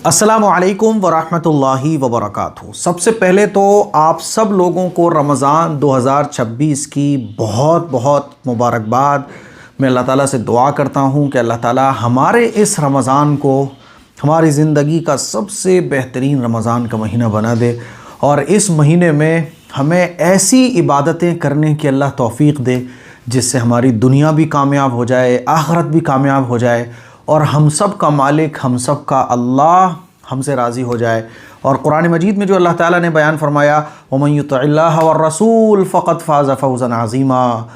अस्सलामु अलैकुम वरहमतुल्लाहि वबरकातुहू। सबसे पहले तो आप सब लोगों को रमज़ान 2026 की बहुत बहुत मुबारकबाद। मैं अल्लाह ताला से दुआ करता हूँ कि अल्लाह ताला हमारे इस रमज़ान को हमारी ज़िंदगी का सबसे बेहतरीन रमज़ान का महीना बना दे और इस महीने में हमें ऐसी इबादतें करने की अल्लाह तौफ़ीक़ दे जिससे हमारी दुनिया भी कामयाब हो जाए, आखिरत भी कामयाब हो जाए और हम सब का मालिक, हम सब का अल्लाह हमसे राज़ी हो जाए। और कुरान मजीद में जो अल्लाह ताला ने बयान फरमाया, वमन युतिइल्लाह वर रसूल फ़क़द फ़ाज़ फ़ौज़न अज़ीमा,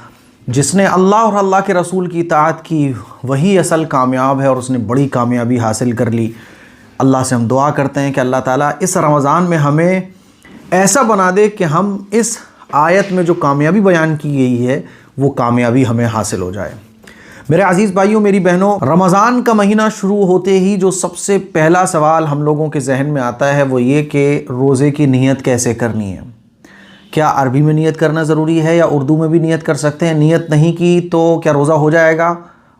जिसने अल्लाह और अल्लाह के रसूल की इताअत की वही असल कामयाब है और उसने बड़ी कामयाबी हासिल कर ली। अल्लाह से हम दुआ करते हैं कि अल्लाह ताला इस रमज़ान में हमें ऐसा बना दे कि हम इस आयत में जो कामयाबी बयान की गई है वो कामयाबी हमें हासिल हो जाए। मेरे अज़ीज़ भाइयों, मेरी बहनों, रमज़ान का महीना शुरू होते ही जो सबसे पहला सवाल हम लोगों के जहन में आता है वो ये कि रोज़े की नीयत कैसे करनी है। क्या अरबी में नीयत करना ज़रूरी है या उर्दू में भी नीयत कर सकते हैं? नीयत नहीं की तो क्या रोज़ा हो जाएगा?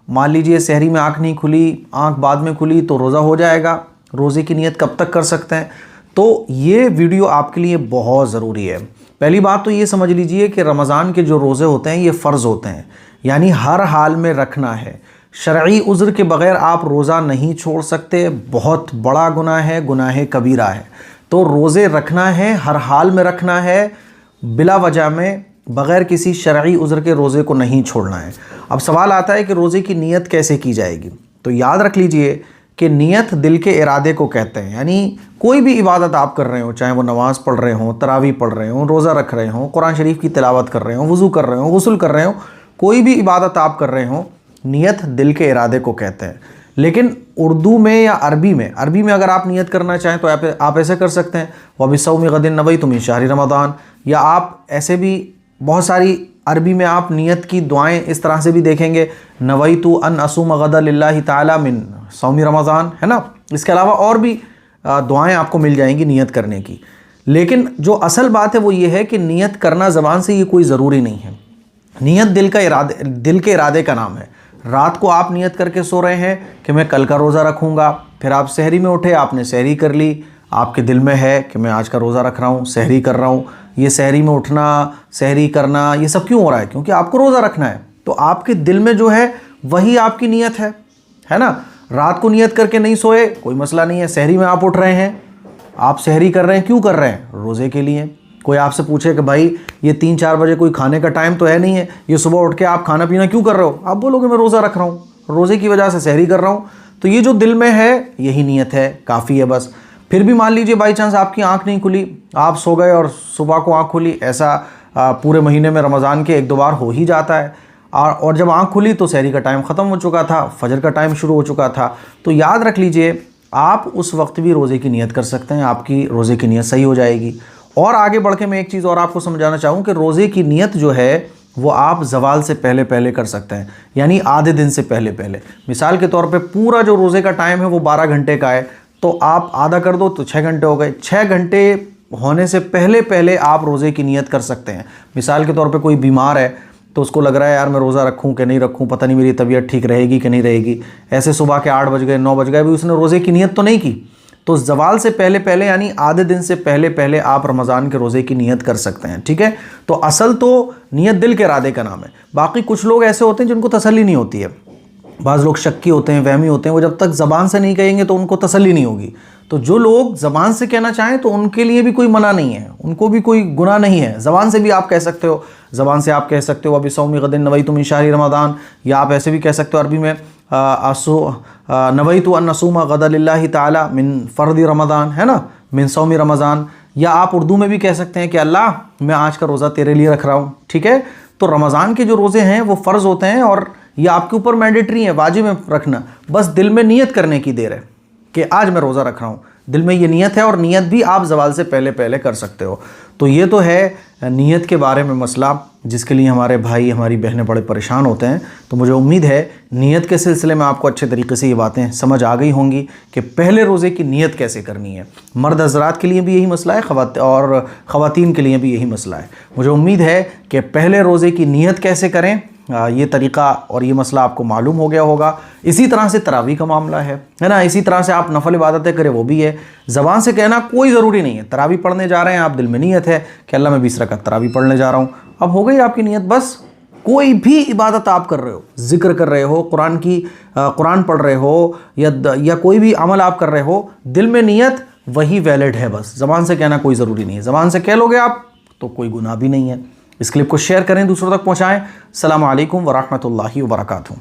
मान लीजिए सहरी में आँख नहीं खुली, आँख बाद में खुली तो रोज़ा हो जाएगा? रोज़े की नीयत कब तक कर सकते हैं? तो ये वीडियो आपके लिए बहुत ज़रूरी है। पहली बात तो ये समझ लीजिए कि रमज़ान के जो रोज़े होते हैं ये फ़र्ज़ होते हैं, यानी हर हाल में रखना है। शरई उज़्र के बग़ैर आप रोज़ा नहीं छोड़ सकते, बहुत बड़ा गुनाह है, गुनाह कबीरा है। तो रोज़े रखना है, हर हाल में रखना है, बिला वजह में बग़ैर किसी शरई उज़्र के रोज़े को नहीं छोड़ना है। अब सवाल आता है कि रोज़े की नीयत कैसे की जाएगी। तो याद रख लीजिए कि नीयत दिल के इरादे को कहते हैं, यानी कोई भी इबादत आप कर रहे हो, चाहे वो नमाज़ पढ़ रहे हों, तरावी पढ़ रहे हों, रोज़ा रख रहे हों, कुरान शरीफ की तिलावत कर रहे हों, वज़ू कर रहे हों, गुस्ल कर रहे हों, कोई भी इबादत आप कर रहे हों, नीयत दिल के इरादे को कहते हैं। लेकिन उर्दू में या अरबी में अगर आप नीयत करना चाहें तो आप ऐसे कर सकते हैं, वबिस्सौमि गदिन नवैतु मिन शहरि रमज़ान, या आप ऐसे भी बहुत सारी अरबी में आप नीयत की दुआएं इस तरह से भी देखेंगे, नवैतु अन असुम गदा लिल्लाहि ताला मिन सौमी रमज़ान, है ना। इसके अलावा और भी दुआएं आपको मिल जाएंगी नीयत करने की। लेकिन जो असल बात है वो ये है कि नीयत करना ज़बान से ये कोई ज़रूरी नहीं है। नीयत दिल के इरादे का नाम है। रात को आप नीयत करके सो रहे हैं कि मैं कल का रोज़ा रखूँगा, फिर आप सहरी में उठे, आपने सहरी कर ली, आपके दिल में है कि मैं आज का रोज़ा रख रहा हूँ, सहरी कर रहा हूँ। ये सहरी में उठना, सहरी करना, ये सब क्यों हो रहा है? क्योंकि आपको रोज़ा रखना है। तो आपके दिल में जो है वही आपकी नीयत है ना। रात को नीयत करके नहीं सोए, कोई मसला नहीं है। सहरी में आप उठ रहे हैं, आप सहरी कर रहे हैं, क्यों कर रहे हैं? रोज़े के लिए। कोई आपसे पूछे कि भाई ये 3-4 बजे कोई खाने का टाइम तो है नहीं है, ये सुबह उठ के आप खाना पीना क्यों कर रहे हो? आप बोलोगे मैं रोज़ा रख रहा हूँ, रोज़े की वजह से सहरी कर रहा हूँ। तो ये जो दिल में है यही नीयत है, काफ़ी है बस। फिर भी मान लीजिए बाई चांस आपकी आँख नहीं खुली, आप सो गए और सुबह को आँख खुली, ऐसा पूरे महीने में रमज़ान के 1-2 बार हो ही जाता है। और जब आँख खुली तो सहरी का टाइम ख़त्म हो चुका था, फजर का टाइम शुरू हो चुका था। तो याद रख लीजिए आप उस वक्त भी रोज़े की नीयत कर सकते हैं, आपकी रोज़े की नीयत सही हो जाएगी। और आगे बढ़ के मैं एक चीज़ और आपको समझाना चाहूँ कि रोज़े की नीयत जो है वो आप ज़वाल से पहले पहले कर सकते हैं, यानी आधे दिन से पहले पहले। मिसाल के तौर पे पूरा जो रोज़े का टाइम है वो 12 घंटे का है, तो आप आधा कर दो तो 6 घंटे हो गए। 6 घंटे होने से पहले पहले आप रोज़े की नीयत कर सकते हैं। मिसाल के तौर पे कोई बीमार है तो उसको लग रहा है यार मैं रोज़ा रखूं कि नहीं रखूं, पता नहीं मेरी तबीयत ठीक रहेगी कि नहीं रहेगी। ऐसे सुबह के 8 बज गए, 9 बज गए, भी उसने रोज़े की नीयत तो नहीं की। तो ज़वाल से पहले पहले यानी आधे दिन से पहले पहले आप रमज़ान के रोज़े की नीयत कर सकते हैं, ठीक है। तो असल तो नीयत दिल के इरादे का नाम है। बाकी कुछ लोग ऐसे होते हैं जिनको तसल्ली नहीं होती है, बाज़ लोग शक्की होते हैं, वहमी होते हैं, वो जब तक ज़बान से नहीं कहेंगे तो उनको तसल्ली नहीं होगी। तो जो लोग ज़बान से कहना चाहें तो उनके लिए भी कोई मना नहीं है, उनको भी कोई गुनाह नहीं है। ज़बान से भी आप कह सकते हो, ज़बान से आप कह सकते हो वबिस्सौमि गदिन नवैतु मिन शहरि रमज़ान, या आप ऐसे भी कह सकते हो अरबी में नवैतु अन असुम गदा लिल्लाहि ताला मिन फ़र्दि रमज़ान, है ना, मिन सौमी रमज़ान। या आप उर्दू में भी कह सकते हैं कि अल्लाह मैं आज का रोज़ा तेरे लिए रख रहा हूँ, ठीक है। तो रमज़ान के जो रोज़े हैं वो फ़र्ज़ होते हैं और ये आपके ऊपर मैंडेटरी है, वाजिब है रखना। बस दिल में नीयत करने की देर है कि आज मैं रोज़ा रख रहा हूँ, दिल में ये नीयत है। और नीयत भी आप ज़वाल से पहले पहले कर सकते हो। तो ये तो है नीयत के बारे में मसला, जिसके लिए हमारे भाई हमारी बहनें बड़े परेशान होते हैं। तो मुझे उम्मीद है नीयत के सिलसिले में आपको अच्छे तरीके से ये बातें समझ आ गई होंगी कि पहले रोज़े की नीयत कैसे करनी है। मर्द हज़रात के लिए भी यही मसला है और ख़वातीन के लिए भी यही मसला है। मुझे उम्मीद है कि पहले रोज़े की नीयत कैसे करें ये तरीक़ा और ये मसला आपको मालूम हो गया होगा। इसी तरह से तरावी का मामला है ना। इसी तरह से आप नफल इबादतें करें, वो भी है। ज़बान से कहना कोई ज़रूरी नहीं है। तरावी पढ़ने जा रहे हैं आप, दिल में नीयत है कि अल्लाह मैं 20 रकात तरावी पढ़ने जा रहा हूँ, अब हो गई आपकी नीयत। बस कोई भी इबादत आप कर रहे हो, ज़िक्र कर रहे हो, कुरान पढ़ रहे हो, या कोई भी अमल आप कर रहे हो, दिल में नीयत वही वैलिड है। बस ज़बान से कहना कोई ज़रूरी नहीं है। ज़बान से कह लोगे आप तो कोई गुनाह भी नहीं है। इस क्लिप को शेयर करें, दूसरों तक पहुँचाएँ। अस्सलामु अलैकुम व रहमतुल्लाहि व बरकातुहू।